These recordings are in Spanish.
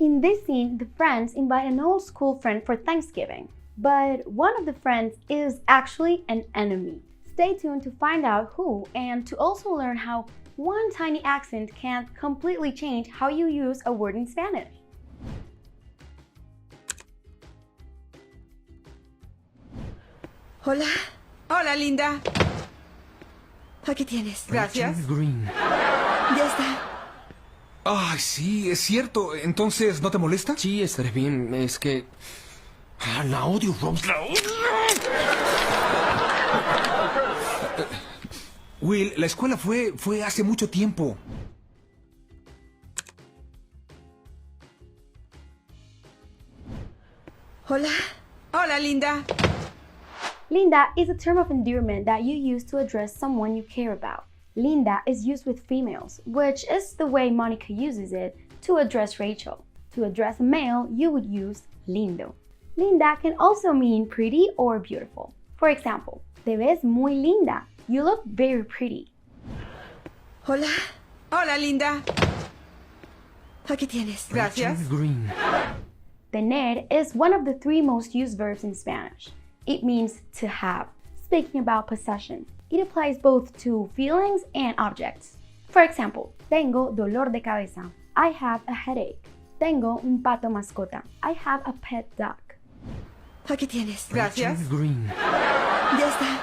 In this scene, the friends invite an old school friend for Thanksgiving, but one of the friends is actually an enemy. Stay tuned to find out who and to also learn how one tiny accent can completely change how you use a word in Spanish. Hola. Hola, linda. Aquí tienes. Gracias. Green. Ya está. Ay, sí, es cierto. Entonces, ¿no te molesta? Sí, estaré bien. Es que... la odio, Rose. ¡La odio! Will, la escuela fue hace mucho tiempo. Hola. Hola, linda. Linda is a term of endearment that you use to address someone you care about. Linda is used with females, which is the way Monica uses it to address Rachel. To address a male, you would use lindo. Linda can also mean pretty or beautiful. For example, te ves muy linda. You look very pretty. Hola. Hola, linda. Aquí tienes. Gracias. Green. Tener is one of the 3 most used verbs in Spanish. It means to have. Speaking about possession, it applies both to feelings and objects. For example, tengo dolor de cabeza. I have a headache. Tengo un pato mascota. I have a pet dog. Aquí tienes. Gracias. Green. Ya está.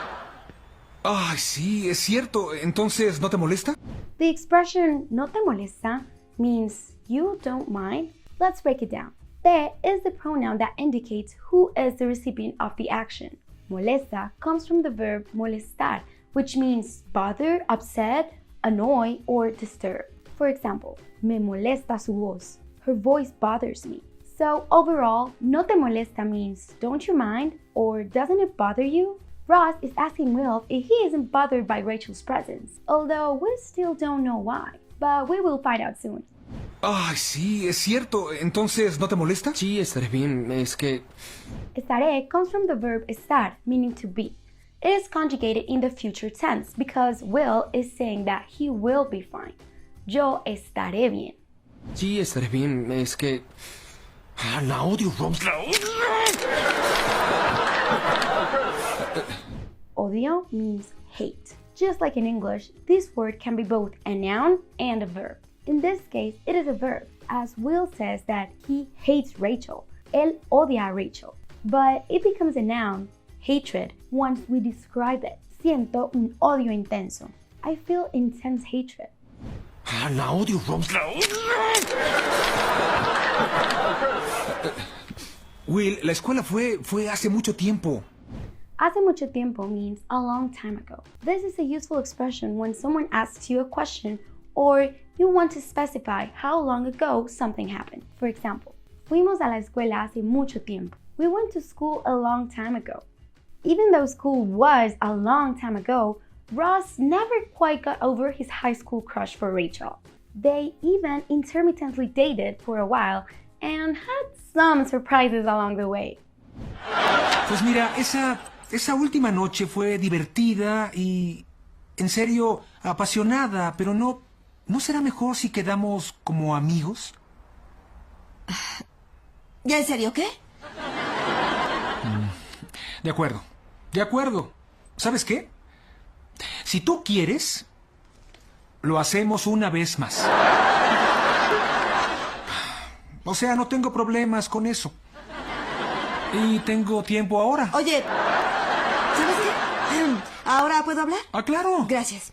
Ay, sí, es cierto. Entonces, ¿no te molesta? The expression no te molesta means you don't mind. Let's break it down. Te is the pronoun that indicates who is the recipient of the action. Molesta comes from the verb molestar, which means bother, upset, annoy, or disturb. For example, me molesta su voz. Her voice bothers me. So overall, no te molesta means don't you mind or doesn't it bother you? Ross is asking Will if he isn't bothered by Rachel's presence, although we still don't know why, but we will find out soon. Ay, sí, es cierto. Entonces, ¿no te molesta? Sí, estaré bien. Es que... Estaré comes from the verb estar, meaning to be. It is conjugated in the future tense because Will is saying that he will be fine. Yo estaré bien. Sí, estaré bien. Es que... la odio, Rose. ¡La odio! Odio means hate. Just like in English, this word can be both a noun and a verb. In this case, it is a verb, as Will says that he hates Rachel. Él odia a Rachel. But it becomes a noun, hatred, once we describe it. Siento un odio intenso. I feel intense hatred. La odio, Rose. ¡La odio! Will, la escuela fue hace mucho tiempo. Hace mucho tiempo means a long time ago. This is a useful expression when someone asks you a question or you want to specify how long ago something happened. For example, fuimos a la escuela hace mucho tiempo. We went to school a long time ago. Even though school was a long time ago, Ross never quite got over his high school crush for Rachel. They even intermittently dated for a while and had some surprises along the way. Pues mira, esa última noche fue divertida y, en serio, apasionada, pero ¿no será mejor si quedamos como amigos? ¿Ya en serio qué? De acuerdo. ¿Sabes qué? Si tú quieres, lo hacemos una vez más. O sea, no tengo problemas con eso. Y tengo tiempo ahora. Oye, ¿sabes qué? ¿Ahora puedo hablar? Ah, claro. Gracias.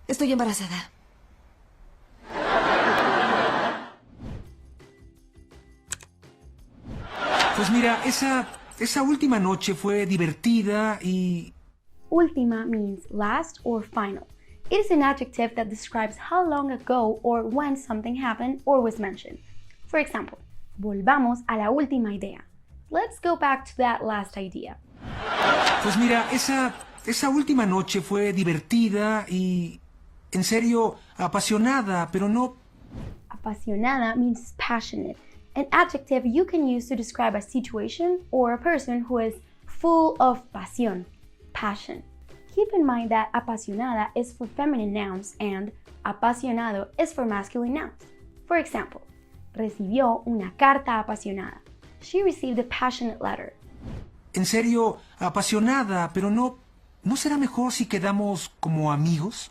Estoy embarazada. Pues mira, esa última noche fue divertida y... Última means last or final. It is an adjective that describes how long ago or when something happened or was mentioned. For example, volvamos a la última idea. Let's go back to that last idea. Pues mira, esa última noche fue divertida y, en serio, apasionada, pero no... Apasionada means passionate, an adjective you can use to describe a situation or a person who is full of pasión, passion. Keep in mind that apasionada is for feminine nouns and apasionado is for masculine nouns. For example, recibió una carta apasionada. She received a passionate letter. En serio, apasionada, pero ¿no será mejor si quedamos como amigos?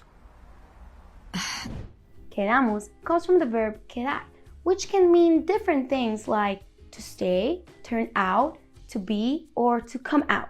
Quedamos comes from the verb quedar, which can mean different things like to stay, turn out, to be, or to come out.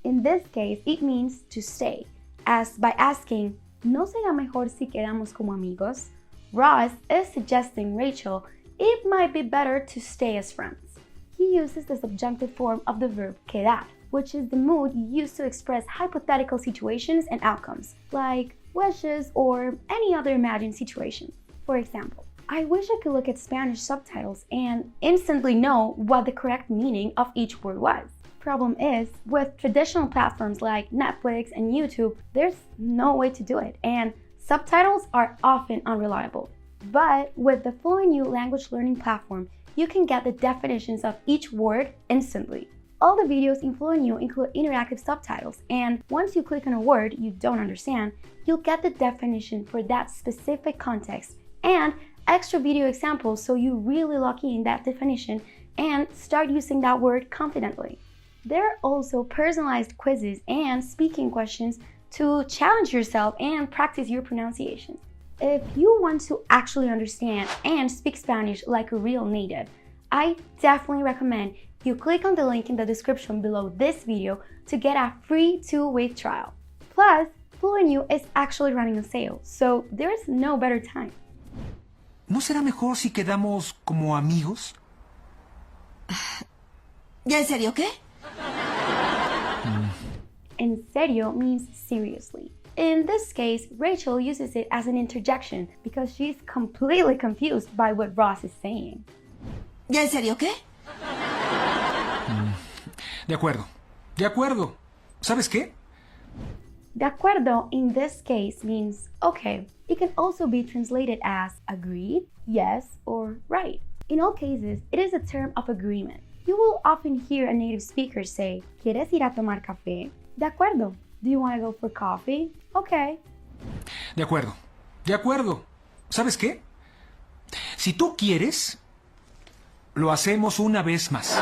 In this case, it means to stay, as by asking, ¿no será mejor si quedamos como amigos? Ross is suggesting Rachel it might be better to stay as friends. He uses the subjunctive form of the verb quedar, which is the mood used to express hypothetical situations and outcomes, like wishes or any other imagined situation. For example, I wish I could look at Spanish subtitles and instantly know what the correct meaning of each word was. Problem is, with traditional platforms like Netflix and YouTube, there's no way to do it, and subtitles are often unreliable. But with the FluentU language learning platform, you can get the definitions of each word instantly. All the videos in FluentU include interactive subtitles, and once you click on a word you don't understand, you'll get the definition for that specific context and extra video examples so you really lock in that definition and start using that word confidently. There are also personalized quizzes and speaking questions to challenge yourself and practice your pronunciation. If you want to actually understand and speak Spanish like a real native, I definitely recommend you click on the link in the description below this video to get a free 2-week trial. Plus, FluentU is actually running a sale, so there's no better time. ¿No será mejor si quedamos como amigos? ¿Ya en serio qué? En serio means seriously. In this case, Rachel uses it as an interjection because she's completely confused by what Ross is saying. ¿Ya en serio qué? De acuerdo, de acuerdo. ¿Sabes qué? De acuerdo in this case means okay. It can also be translated as agreed, yes, or right. In all cases, it is a term of agreement. You will often hear a native speaker say, ¿Quieres ir a tomar café? De acuerdo. Do you want to go for coffee? Okay. De acuerdo, de acuerdo. ¿Sabes qué? Si tú quieres, lo hacemos una vez más.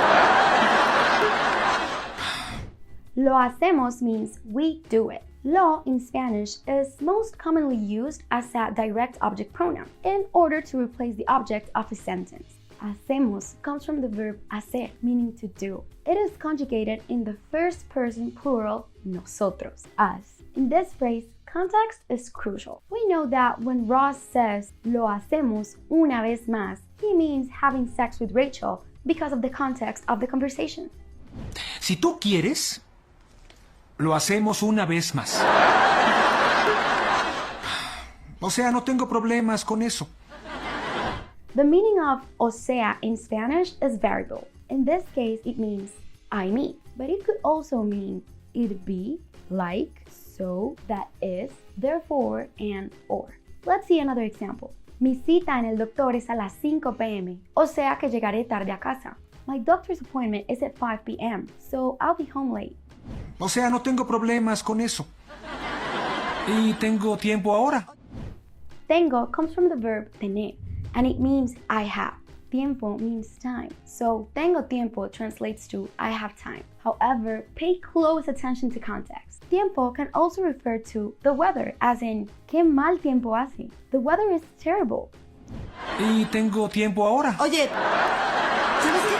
Lo hacemos means we do it. Lo in Spanish is most commonly used as a direct object pronoun in order to replace the object of a sentence. Hacemos comes from the verb hacer, meaning to do. It is conjugated in the first person plural nosotros, us. In this phrase, context is crucial. We know that when Ross says lo hacemos una vez más, he means having sex with Rachel because of the context of the conversation. Si tú quieres, lo hacemos una vez más. O sea, no tengo problemas con eso. The meaning of o sea in Spanish is variable. In this case, it means I mean, but it could also mean it be, like, so, that is, therefore, and or. Let's see another example. Mi cita en el doctor es a las 5 p.m., o sea que llegaré tarde a casa. My doctor's appointment is at 5 p.m., so I'll be home late. O sea, no tengo problemas con eso. Y tengo tiempo ahora. Tengo comes from the verb tener, and it means I have. Tiempo means time, so tengo tiempo translates to I have time. However, pay close attention to context. Tiempo can also refer to the weather, as in, ¿qué mal tiempo hace? The weather is terrible. Y tengo tiempo ahora. Oye, ¿sabes qué?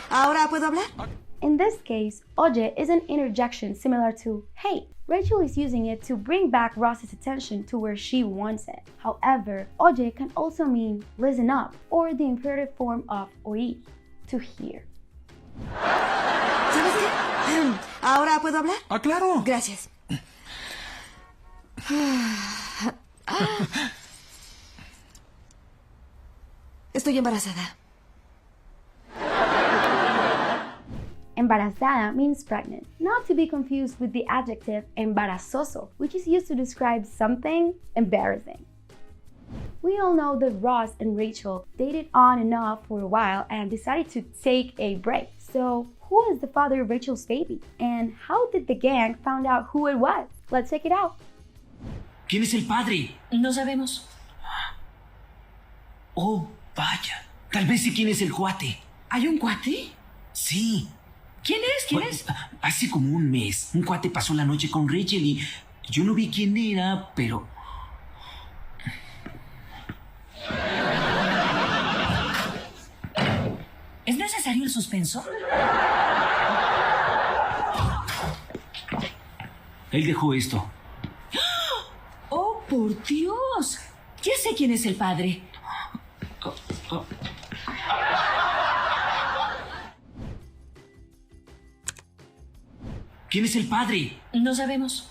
¿Ahora puedo hablar? In this case, oye is an interjection similar to hey. Rachel is using it to bring back Ross's attention to where she wants it. However, oye can also mean listen up or the imperative form of oír, to hear. ¿Sabes qué? ¿Ahora puedo hablar? Ah, claro. Gracias. Estoy embarazada. Embarazada means pregnant, not to be confused with the adjective embarazoso, which is used to describe something embarrassing. We all know that Ross and Rachel dated on and off for a while and decided to take a break. So, who is the father of Rachel's baby? And how did the gang find out who it was? Let's check it out. ¿Quién es el padre? No sabemos. Oh, vaya. Tal vez sí quién es el cuate. ¿Hay un cuate? Sí. ¿Quién es? ¿Quién Bueno, es? Hace como un mes, un cuate pasó la noche con Rachel y yo no vi quién era, pero... ¿Es necesario el suspenso? Él dejó esto. ¡Oh, por Dios! Ya sé quién es el padre. ¿Quién es el padre? No sabemos.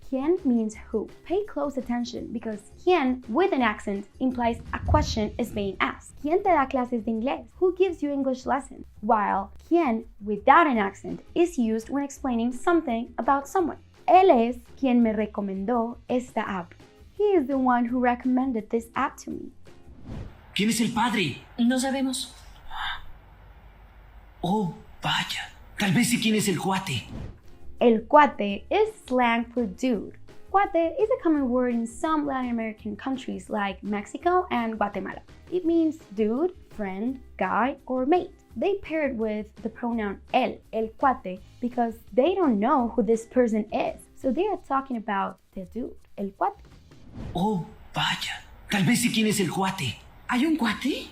¿Quién means who. Pay close attention because ¿quién with an accent implies a question is being asked. ¿Quién te da clases de inglés? Who gives you English lessons? While ¿quién without an accent is used when explaining something about someone. Él es quien me recomendó esta app. He is the one who recommended this app to me. ¿Quién es el padre? No sabemos. Oh, vaya. Tal vez sí quién es el cuate. El cuate is slang for dude. Cuate is a common word in some Latin American countries like Mexico and Guatemala. It means dude, friend, guy, or mate. They pair it with the pronoun el cuate, because they don't know who this person is. So they are talking about the dude, el cuate. Oh, vaya. Tal vez sí quién es el cuate. ¿Hay un cuate?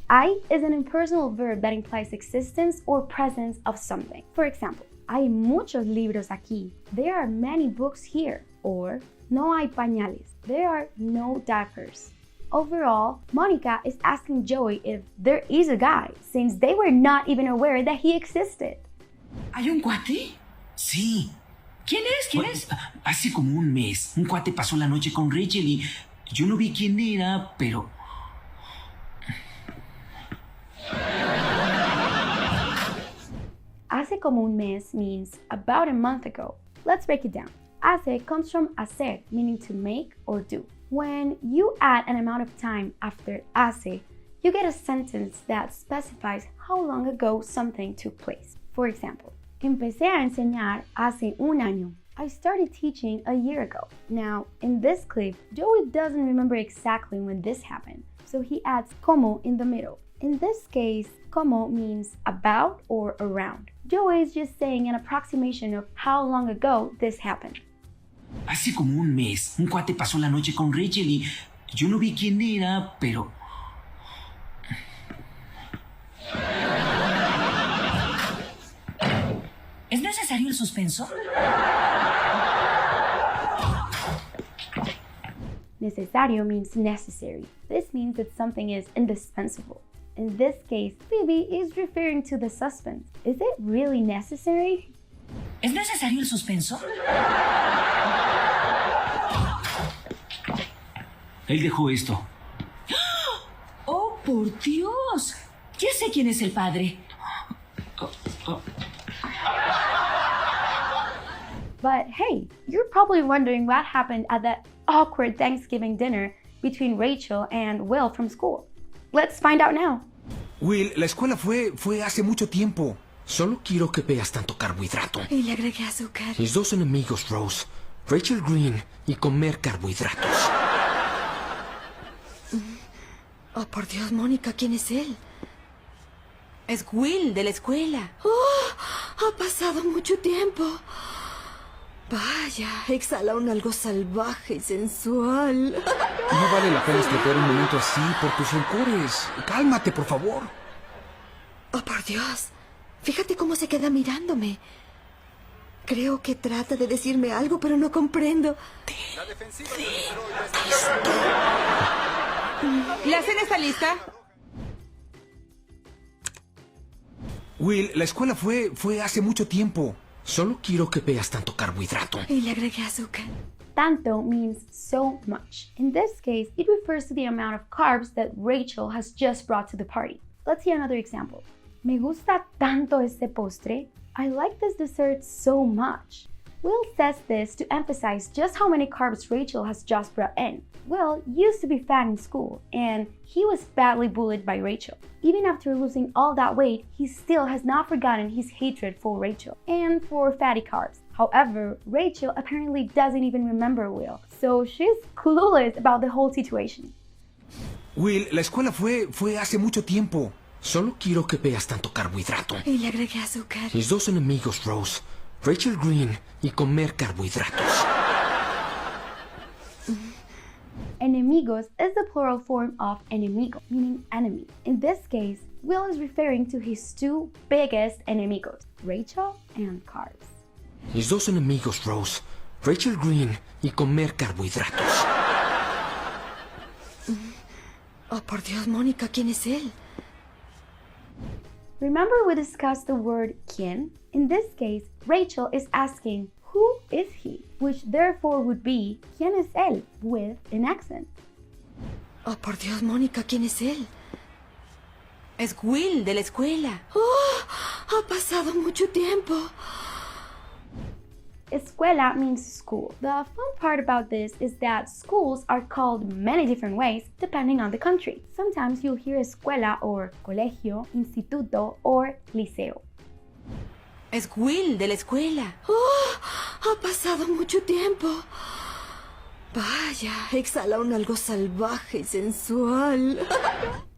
Hay is an impersonal verb that implies existence or presence of something. For example, hay muchos libros aquí. There are many books here. Or, no hay pañales. There are no diapers. Overall, Monica is asking Joey if there is a guy, since they were not even aware that he existed. ¿Hay un cuate? Sí. ¿Quién es? ¿Quién Bueno, es? hace como un mes, un cuate pasó la noche con Rachel y yo no vi quién era, pero... Hace como un mes means about a month ago. Let's break it down. Hace comes from hacer, meaning to make or do. When you add an amount of time after hace, you get a sentence that specifies how long ago something took place. For example, empecé a enseñar hace un año. I started teaching a year ago. Now, in this clip, Joey doesn't remember exactly when this happened, so he adds como in the middle. In this case, como means about or around. Joey is just saying an approximation of how long ago this happened. Hace como un mes, un cuate pasó la noche con Rachel y yo no vi quién era, pero... ¿Es necesario el suspenso? Necesario means necessary. This means that something is indispensable. In this case, Phoebe is referring to the suspense. Is it really necessary? ¿Es necesario el suspenso? Él dejó esto. ¡Oh, por Dios! Ya sé quién es el padre. But hey, you're probably wondering what happened at that awkward Thanksgiving dinner between Rachel and Will from school. Let's find out now. Will, la escuela fue hace mucho tiempo. Solo quiero que veas tanto carbohidrato. Y le agregué azúcar. Mis dos enemigos, Rose. Rachel Green y comer carbohidratos. Oh, por Dios, Mónica, ¿quién es él? Es Will, de la escuela. Oh, ha pasado mucho tiempo. Vaya, exhala un algo salvaje y sensual. No vale la pena estropear un momento así por tus rencores. Cálmate, por favor. Oh, por Dios. Fíjate cómo se queda mirándome. Creo que trata de decirme algo, pero no comprendo. ¿La cena está lista? Will, la escuela fue hace mucho tiempo. Solo quiero que veas tanto carbohidrato. Y le agregué azúcar. Tanto means so much. In this case, it refers to the amount of carbs that Rachel has just brought to the party. Let's see another example. Me gusta tanto este postre. I like this dessert so much. Will says this to emphasize just how many carbs Rachel has just brought in. Will used to be fat in school, and he was badly bullied by Rachel. Even after losing all that weight, he still has not forgotten his hatred for Rachel and for fatty carbs. However, Rachel apparently doesn't even remember Will, so she's clueless about the whole situation. Will, la escuela fue hace mucho tiempo. Solo quiero que veas tanto carbohidrato. Y le agregué azúcar. Mis dos enemigos, Rose. Rachel Green y comer carbohidratos. Enemigos is the plural form of enemigo, meaning enemy. In this case, Will is referring to his two biggest enemigos, Rachel and carbs. Mis dos enemigos, Rose. Rachel Green y comer carbohidratos. Oh, por Dios, Mónica, ¿quién es él? Remember we discussed the word quién? In this case, Rachel is asking, who is he? Which therefore would be, ¿quién es él? With an accent. Oh, por Dios, Mónica, ¿quién es él? Es Will, de la escuela. ¡Oh! Ha pasado mucho tiempo. Escuela means school. The fun part about this is that schools are called many different ways depending on the country. Sometimes you'll hear escuela or colegio, instituto, or liceo. Es Will, de la escuela. ¡Oh! Ha pasado mucho tiempo. Vaya, exhala un algo salvaje y sensual.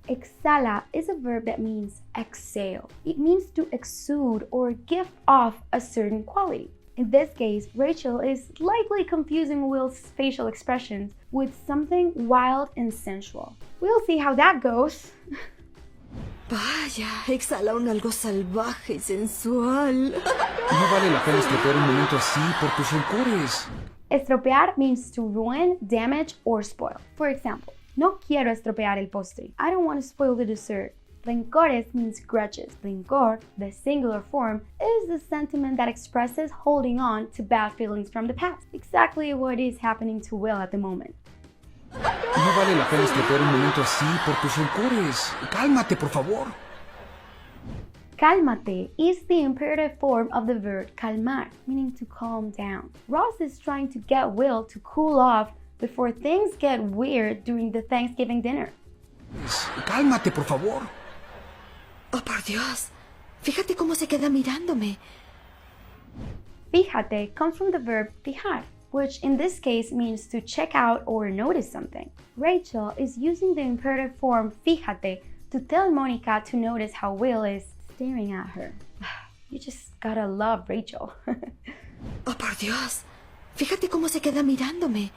Exhala is a verb that means exhale. It means to exude or give off a certain quality. In this case, Rachel is likely confusing Will's facial expressions with something wild and sensual. We'll see how that goes. Vaya, exhala un algo salvaje y sensual. No vale la pena estropear un momento así por tus rencores. Estropear means to ruin, damage, or spoil. For example, no quiero estropear el postre. I don't want to spoil the dessert. Rencores means grudges. Rencor, the singular form, is the sentiment that expresses holding on to bad feelings from the past. Exactly what is happening to Will at the moment. No vale la pena estropear un momento así por tus rencores. Cálmate, por favor. Cálmate is the imperative form of the verb calmar, meaning to calm down. Ross is trying to get Will to cool off before things get weird during the Thanksgiving dinner. Cálmate, por favor. Oh, por Dios. Fíjate cómo se queda mirándome. Fíjate comes from the verb fijar, which in this case means to check out or notice something. Rachel is using the imperative form fíjate to tell Monica to notice how Will is staring at her. You just gotta love Rachel. Oh, por Dios. Fíjate cómo se queda mirándome.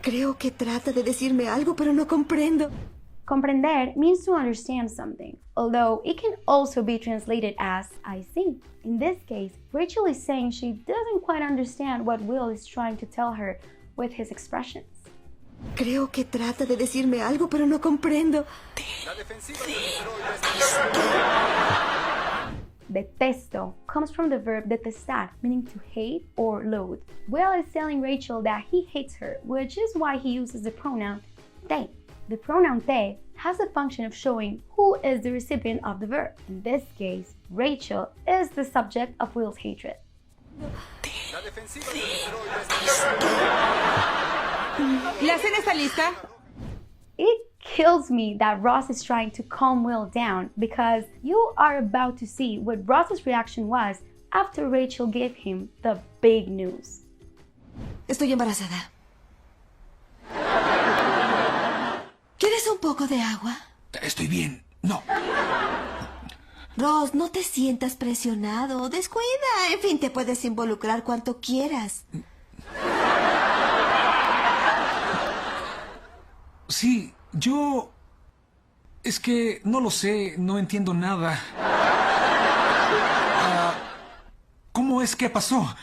Creo que trata de decirme algo, pero no comprendo. Comprender means to understand something, although it can also be translated as I see. In this case, Rachel is saying she doesn't quite understand what Will is trying to tell her with his expressions. Creo que trata de decirme algo, pero no comprendo. Detesto comes from the verb detestar, meaning to hate or loathe. Will is telling Rachel that he hates her, which is why he uses the pronoun te. The pronoun te has the function of showing who is the recipient of the verb. In this case, Rachel is the subject of Will's hatred. ¿La cena está lista? It kills me that Ross is trying to calm Will down because you are about to see what Ross's reaction was after Rachel gave him the big news. Estoy embarazada. ¿Quieres un poco de agua? Estoy bien. No. Ross, no te sientas presionado. Descuida. En fin, te puedes involucrar cuanto quieras. Sí, yo... Es que no lo sé, no entiendo nada. ¿Cómo es que pasó?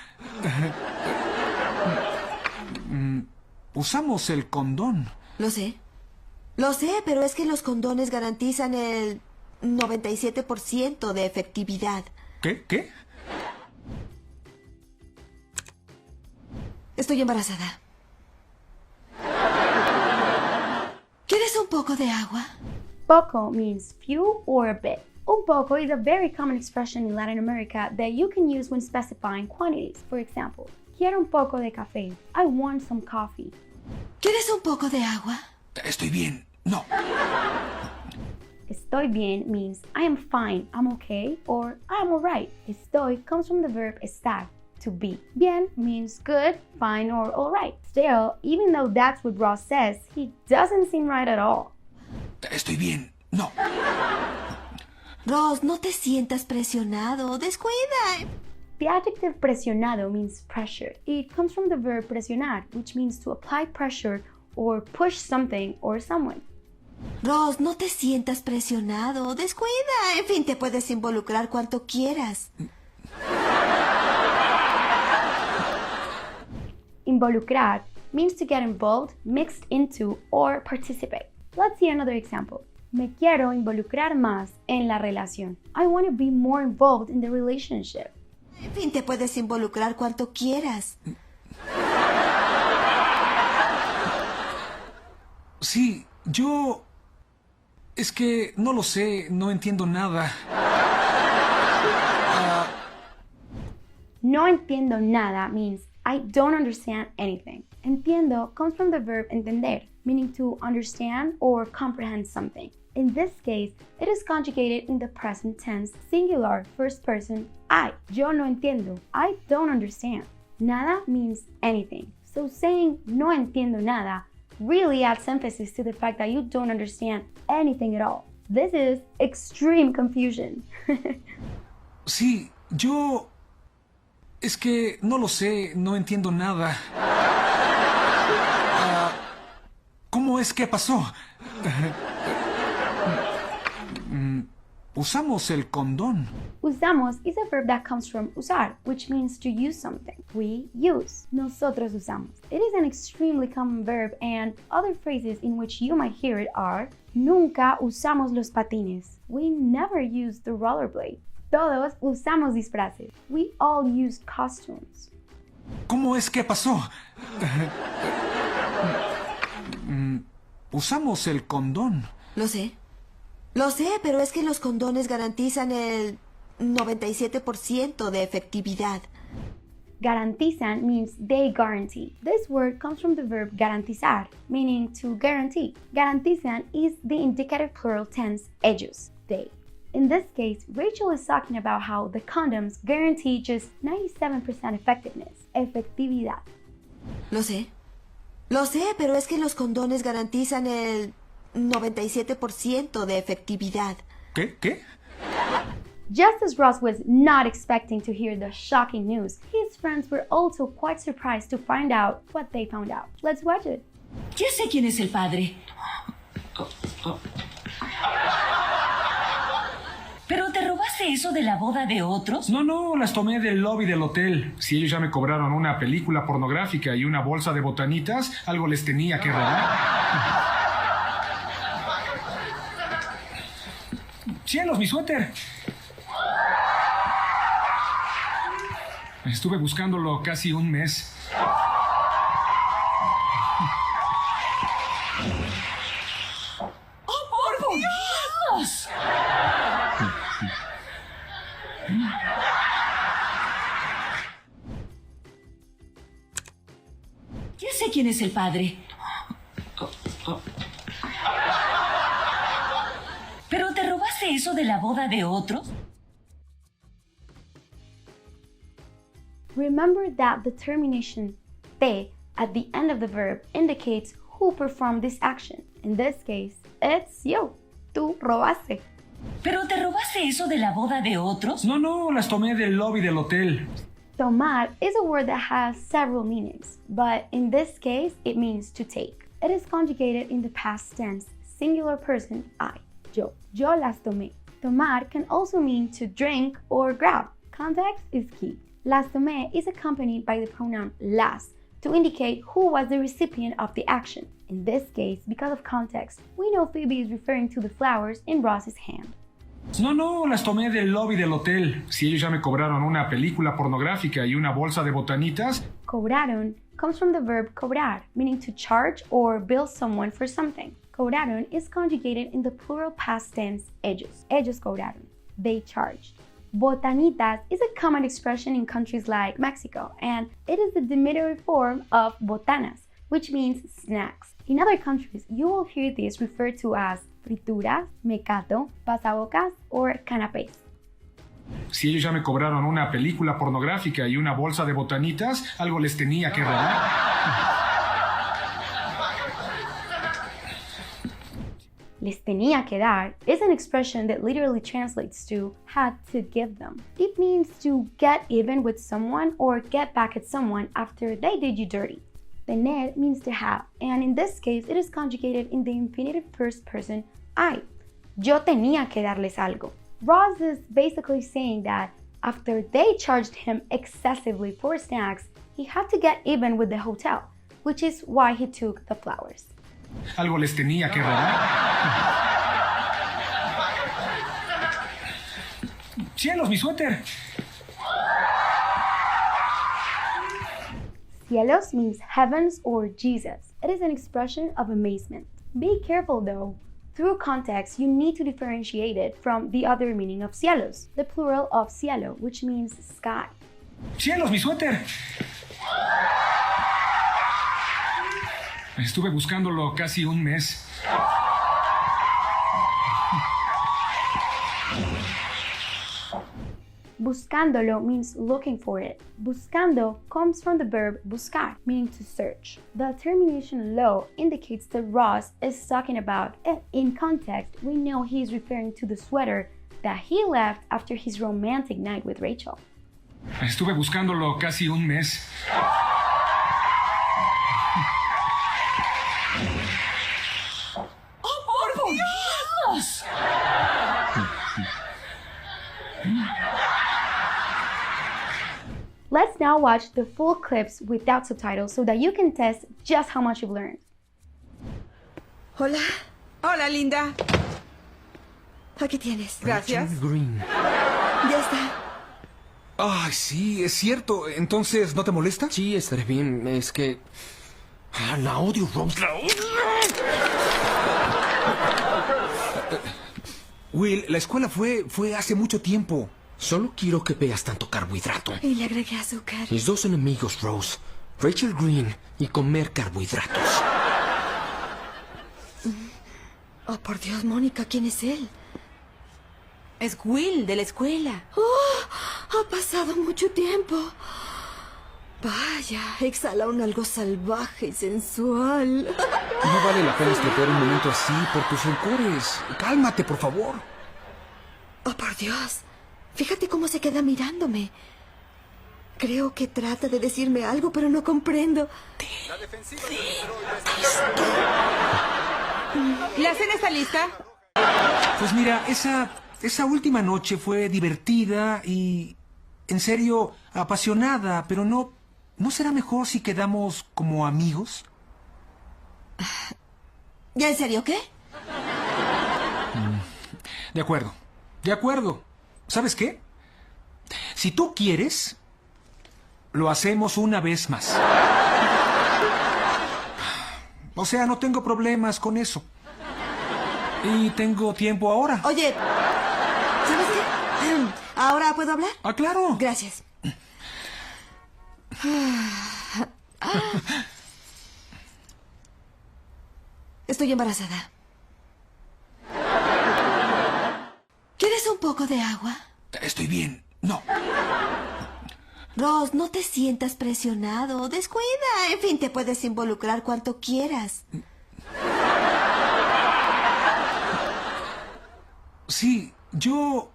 Usamos el condón. Lo sé. Lo sé, pero es que los condones garantizan el 97% de efectividad. ¿Qué? ¿Qué? Estoy embarazada. ¿Quieres un poco de agua? Poco means few or a bit. Un poco is a very common expression in Latin America that you can use when specifying quantities. For example, quiero un poco de café. I want some coffee. ¿Quieres un poco de agua? Estoy bien. No. Estoy bien means I am fine, I'm okay, or I am alright. Estoy comes from the verb estar, to be. Bien means good, fine, or alright. Still, even though that's what Ross says, he doesn't seem right at all. Estoy bien. No. Ross, no te sientas presionado. Descuida. The adjective presionado means pressure. It comes from the verb presionar, which means to apply pressure or push something or someone. Ross, no te sientas presionado. Descuida. En fin, te puedes involucrar cuanto quieras. Involucrar means to get involved, mixed into, or participate. Let's see another example. Me quiero involucrar más en la relación. I want to be more involved in the relationship. En fin, te puedes involucrar cuanto quieras. Sí, yo... Es que no lo sé, no entiendo nada. No entiendo nada means I don't understand anything. Entiendo comes from the verb entender, meaning to understand or comprehend something. In this case, it is conjugated in the present tense, singular, first person, I. Yo no entiendo. I don't understand. Nada means anything. So saying no entiendo nada really adds emphasis to the fact that you don't understand anything at all. This is extreme confusion. Sí, yo... Es que no lo sé, no entiendo nada. ¿Cómo es que pasó? Usamos el condón. Usamos is a verb that comes from usar, which means to use something. We use. Nosotros usamos. It is an extremely common verb, and other phrases in which you might hear it are nunca usamos los patines. We never use the rollerblade. Todos usamos disfraces. We all use costumes. ¿Cómo es que pasó? Usamos el condón. Lo sé. Lo sé, pero es que los condones garantizan el 97% de efectividad. Garantizan means they guarantee. This word comes from the verb garantizar, meaning to guarantee. Garantizan is the indicative plural tense ellos, they. In this case, Rachel is talking about how the condoms guarantee just 97% effectiveness, efectividad. Lo sé. Lo sé, pero es que los condones garantizan el 97% de efectividad. ¿Qué? Just as Ross was not expecting to hear the shocking news, his friends were also quite surprised to find out what they found out. Let's watch it. Ya sé quién es el padre. ¿Pero te robaste eso de la boda de otros? No, las tomé del lobby del hotel. Si ellos ya me cobraron una película pornográfica y una bolsa de botanitas, algo les tenía que robar. ¡Cielos, mi suéter! Estuve buscándolo casi un mes. ¡Oh, por Dios! Ya sé quién es el padre. ¿Pero te robaste eso de la boda de otros? Remember that the termination te at the end of the verb indicates who performed this action. In this case, it's you. Tú robaste. ¿Pero te robaste eso de la boda de otros? No, las tomé del lobby del hotel. Tomar is a word that has several meanings, but in this case, it means to take. It is conjugated in the past tense, singular person, I, yo. Yo las tomé. Tomar can also mean to drink or grab. Context is key. Las tomé is accompanied by the pronoun las to indicate who was the recipient of the action. In this case, because of context, we know Phoebe is referring to the flowers in Ross's hand. No, las tomé del lobby del hotel. Si ellos ya me cobraron una película pornográfica y una bolsa de botanitas. Cobraron comes from the verb cobrar, meaning to charge or bill someone for something. Cobraron is conjugated in the plural past tense ellos. Ellos cobraron. they charged. Botanitas is a common expression in countries like Mexico, and it is the diminutive form of botanas, which means snacks. In other countries, you will hear this referred to as frituras, mecato, pasabocas, or canapés. Si ellos ya me cobraron una película pornográfica y una bolsa de botanitas, algo les tenía que dar. Les tenía que dar is an expression that literally translates to had to give them. It means to get even with someone or get back at someone after they did you dirty. Tener means to have, and in this case, it is conjugated in the infinitive first person I. Yo tenía que darles algo. Ross is basically saying that after they charged him excessively for snacks, he had to get even with the hotel, which is why he took the flowers. Algo les tenía que dar. ¡Cielos, mi suéter! Cielos means heavens or Jesus. It is an expression of amazement. Be careful though. Through context, you need to differentiate it from the other meaning of cielos, the plural of cielo, which means sky. ¡Cielos, mi suéter! Estuve buscándolo casi un mes. Buscándolo means looking for it. Buscando comes from the verb buscar, meaning to search. The termination lo indicates that Ross is talking about it. In context, we know he is referring to the sweater that he left after his romantic night with Rachel. Estuve buscándolo casi un mes. Let's now watch the full clips without subtitles so that you can test just how much you've learned. Hola, Hola, linda. aquí tienes. Gracias. Green. Ya está. Ay, sí, es cierto. Entonces, ¿no te molesta? Sí, estaré bien. Es que... la odio, Rose. La odio. Will, la escuela fue hace mucho tiempo. Solo quiero que veas tanto carbohidrato. Y le agregué azúcar. Mis dos enemigos, Rose. Rachel Green y comer carbohidratos. Oh, por Dios, Mónica, ¿quién es él? Es Will, de la escuela. Oh, ha pasado mucho tiempo. Vaya, exhala un algo salvaje y sensual. No vale la pena estropear un momento así por tus rencores. Cálmate, por favor. Oh, por Dios. Fíjate cómo se queda mirándome. Creo que trata de decirme algo, pero no comprendo. ¿La cena está lista? Pues mira, esa última noche fue divertida y, en serio, apasionada, pero ¿no será mejor si quedamos como amigos? ¿Ya en serio qué? De acuerdo. ¿Sabes qué? Si tú quieres, lo hacemos una vez más. O sea, no tengo problemas con eso. Y tengo tiempo ahora. Oye, ¿sabes qué? ¿Ahora puedo hablar? Ah, claro. Gracias. Estoy embarazada. ¿Quieres un poco de agua? Estoy bien. No. Ross, no te sientas presionado. Descuida. En fin, te puedes involucrar cuanto quieras. Sí, yo...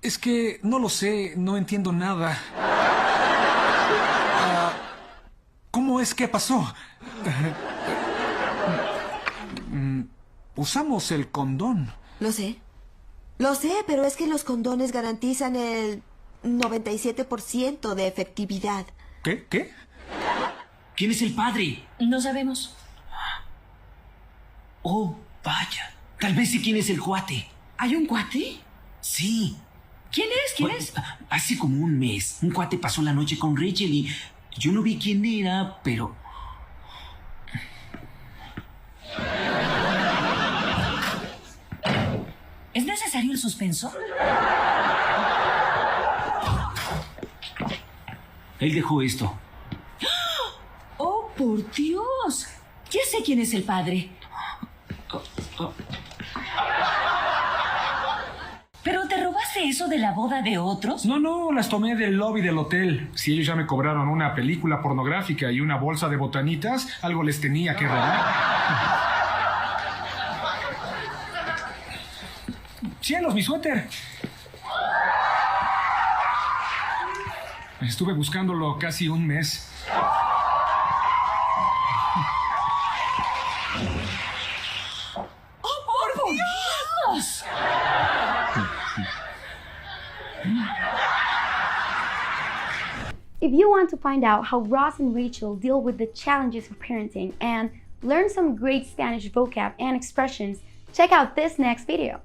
Es que no lo sé, no entiendo nada. ¿Cómo es que pasó? Usamos el condón. Lo sé, pero es que los condones garantizan el 97% de efectividad. ¿Qué? ¿Quién es el padre? No sabemos. Oh, vaya. Tal vez sé quién es el cuate. ¿Hay un cuate? Sí. ¿Quién es? ¿Quién Bueno, es? hace como un mes, un cuate pasó la noche con Rachel y yo no vi quién era, pero... ¿Es necesario el suspenso? Él dejó esto. ¡Oh, por Dios! Ya sé quién es el padre. ¿Pero te robaste eso de la boda de otros? No, las tomé del lobby del hotel. Si ellos ya me cobraron una película pornográfica y una bolsa de botanitas, algo les tenía que robar. ¡Cielos, mi suéter! Estuve buscándolo casi un mes. ¡Oh, por Dios! If you want to find out how Ross and Rachel deal with the challenges of parenting and learn some great Spanish vocab and expressions, check out this next video.